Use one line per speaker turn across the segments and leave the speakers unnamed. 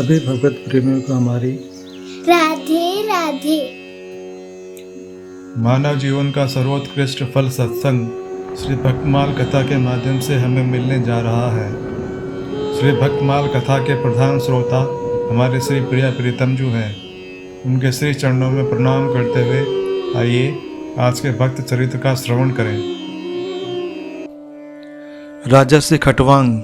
सभी भगवत प्रेमियों को हमारी
राधे राधे।
मानव जीवन का सर्वोत्कृष्ट फल सत्संग श्री भक्तमाल कथा के माध्यम से हमें मिलने जा रहा है। श्री भक्तमाल कथा के प्रधान श्रोता हमारे श्री प्रिया प्रीतम जी हैं। उनके श्री चरणों में प्रणाम करते हुए आइए आज के भक्त चरित्र का श्रवण करें।
राजस्य खट्वांग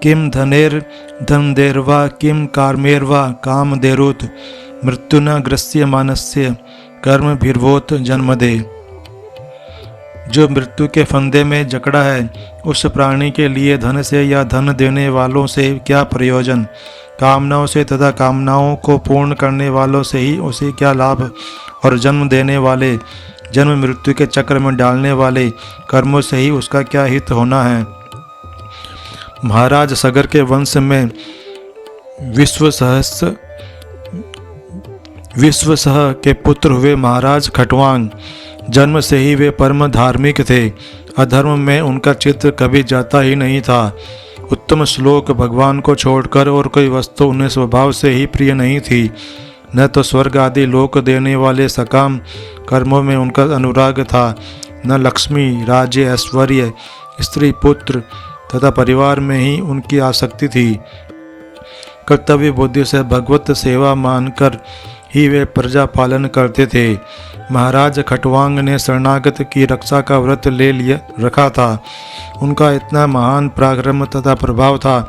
किम धनेर धनदेर्वा किम कार्मेर्वा कामदेरुत मृत्युना ग्रस्य मानस्य कर्म भीर्वोत जन्मदे। जो मृत्यु के फंदे में जकड़ा है उस प्राणी के लिए धन से या धन देने वालों से क्या प्रयोजन, कामनाओं से तथा कामनाओं को पूर्ण करने वालों से ही उसे क्या लाभ, और जन्म देने वाले जन्म मृत्यु के चक्र में डालने वाले कर्मों से ही उसका क्या हित होना है। महाराज सगर के वंश में विश्वसह के पुत्र हुए महाराज खट्वांग जन्म से ही वे परम धार्मिक थे। अधर्म में उनका चित्त कभी जाता ही नहीं था। उत्तम श्लोक भगवान को छोड़कर और कोई वस्तु उन्हें स्वभाव से ही प्रिय नहीं थी। न तो स्वर्ग आदि लोक देने वाले सकाम कर्मों में उनका अनुराग था, न लक्ष्मी राज्य ऐश्वर्य स्त्री पुत्र तथा परिवार में ही उनकी आसक्ति थी। कर्तव्य बुद्धि से भगवत सेवा मानकर ही वे प्रजा पालन करते थे। महाराज खट्वांग ने शरणागत की रक्षा का व्रत ले लिया रखा था। उनका इतना महान पराक्रम तथा प्रभाव था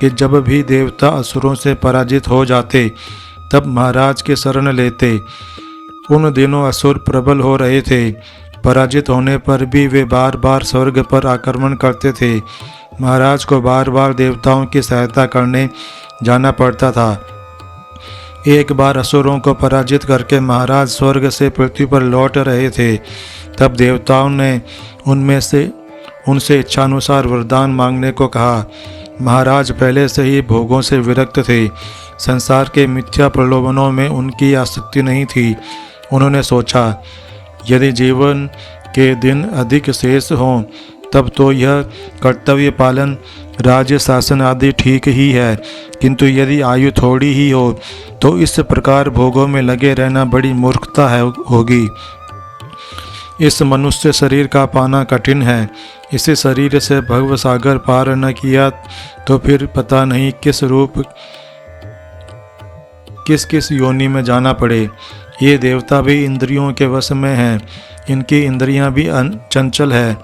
कि जब भी देवता असुरों से पराजित हो जाते तब महाराज की शरण लेते। उन दिनों असुर प्रबल हो रहे थे। पराजित होने पर भी वे बार बार स्वर्ग पर आक्रमण करते थे। महाराज को बार बार देवताओं की सहायता करने जाना पड़ता था। एक बार असुरों को पराजित करके महाराज स्वर्ग से पृथ्वी पर लौट रहे थे। तब देवताओं ने उनसे इच्छानुसार वरदान मांगने को कहा। महाराज पहले से ही भोगों से विरक्त थे। संसार के मिथ्या प्रलोभनों में उनकी आसक्ति नहीं थी। उन्होंने सोचा, यदि जीवन के दिन अधिक शेष हों तब तो यह कर्तव्य पालन राज्य शासन आदि ठीक ही है, किंतु यदि आयु थोड़ी ही हो तो इस प्रकार भोगों में लगे रहना बड़ी मूर्खता होगी। इस मनुष्य शरीर का पाना कठिन है। इसी शरीर से भव सागर पार न किया तो फिर पता नहीं किस किस योनि में जाना पड़े। ये देवता भी इंद्रियों के वश में हैं। इनकी इंद्रियां भी चंचल है।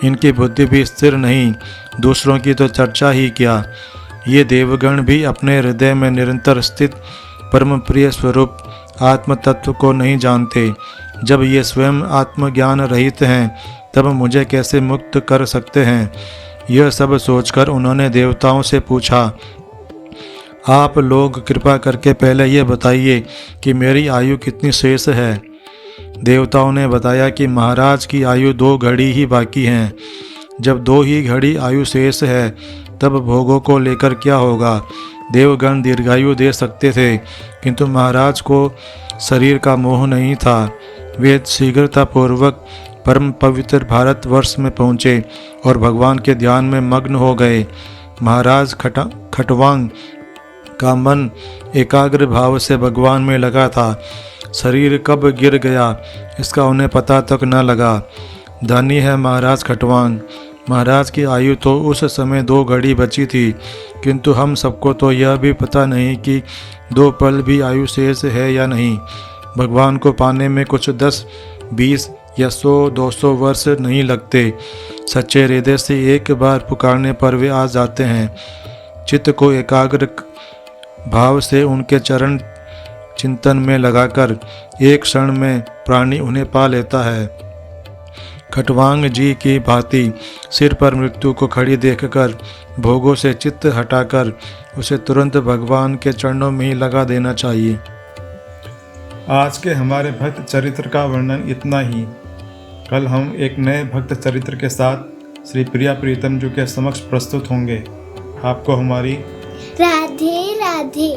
इनकी बुद्धि भी स्थिर नहीं। दूसरों की तो चर्चा ही क्या। ये देवगण भी अपने हृदय में निरंतर स्थित परम प्रिय स्वरूप आत्म तत्व को नहीं जानते। जब ये स्वयं आत्मज्ञान रहित हैं तब मुझे कैसे मुक्त कर सकते हैं। यह सब सोचकर उन्होंने देवताओं से पूछा, आप लोग कृपा करके पहले ये बताइए कि मेरी आयु कितनी शेष है। देवताओं ने बताया कि महाराज की आयु 2 घड़ी ही बाकी हैं। जब 2 ही घड़ी आयु शेष है तब भोगों को लेकर क्या होगा। देवगण दीर्घायु दे सकते थे, किंतु महाराज को शरीर का मोह नहीं था। वे शीघ्रतापूर्वक परम पवित्र भारतवर्ष में पहुँचे और भगवान के ध्यान में मग्न हो गए। महाराज खट्वांग का मन एकाग्र भाव से भगवान में लगा था। शरीर कब गिर गया इसका उन्हें पता तक न लगा। धनी है महाराज खट्वांग। महाराज की आयु तो उस समय 2 घड़ी बची थी, किंतु हम सबको तो यह भी पता नहीं कि 2 पल भी आयु शेष है या नहीं। भगवान को पाने में कुछ 10, 20 या 100, 200 वर्ष नहीं लगते। सच्चे हृदय से एक बार पुकारने पर वे आ जाते हैं। चित्त को एकाग्र भाव से उनके चरण चिंतन में लगाकर एक क्षण में प्राणी उन्हें पा लेता है। खट्वांग जी की भांति सिर पर मृत्यु को खड़ी देखकर भोगों से चित्त हटाकर उसे तुरंत भगवान के चरणों में ही लगा देना चाहिए।
आज के हमारे भक्त चरित्र का वर्णन इतना ही। कल हम एक नए भक्त चरित्र के साथ श्री प्रिया प्रीतम जी के समक्ष प्रस्तुत होंगे। आपको हमारी
राधे राधे।